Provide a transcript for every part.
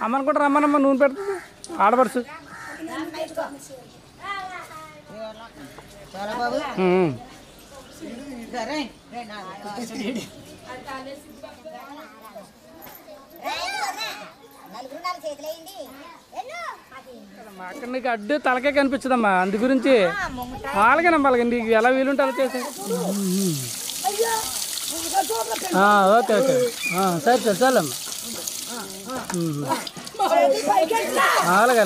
అమ్మని కూడా రమ్మనమ్మ, నూనె పెడుతుంది ఆడపడుచు. అక్కడ నీకు అడ్డు తలకే కనిపించదమ్మా, అందు గురించి అలాగేనమ్మా, అలాగే నీకు ఎలా వీలుంటే అలా చేసే. ఓకే ఓకే సరే సరే చాలమ్మా, అలాగే.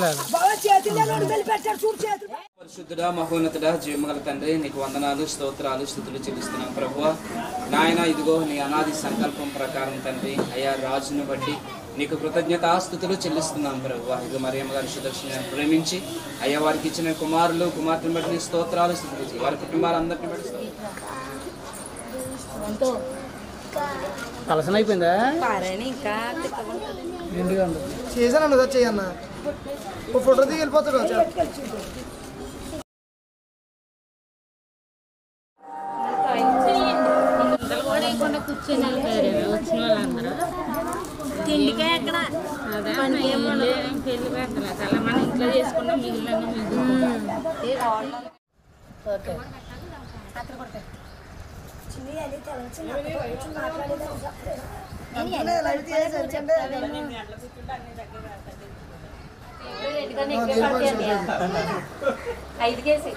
పరిశుద్ధుడా, మహోన్నతుడా, జీవమగల తండ్రి, నీకు వందనాలు, స్తోత్రాలు, స్తుతులు చెల్లిస్తున్నాం ప్రభువా. నాయన ఇదిగో నీ అనాది సంకల్పం ప్రకారం తండ్రి అయ్యా రాజును బట్టి నీకు కృతజ్ఞతాస్తుతులు చెల్లిస్తున్నాం ప్రభువా. ఇదిగో మరియమ్మ గారి సుదర్శనాన్ని ప్రేమించి అయ్యా వారికి ఇచ్చిన కుమారులు కుమార్తెను బట్టి నీ స్తోత్రాలు, స్తుతులు, వారి కుటుంబాలందరినీ బట్టి కలసన అయిపోయిందా చేశాను సార్, చేయన్న ఫోటో దిగి వెళ్ళిపోతాడు. కూర్చొని వెళ్ళిపోయారు వచ్చిన వాళ్ళందరూ. తిండికే ఎక్కడ పెళ్లి పెడతారు అలా మనం ఇంట్లో చేసుకున్నాం, మిగిలిన ఐదు కేజీ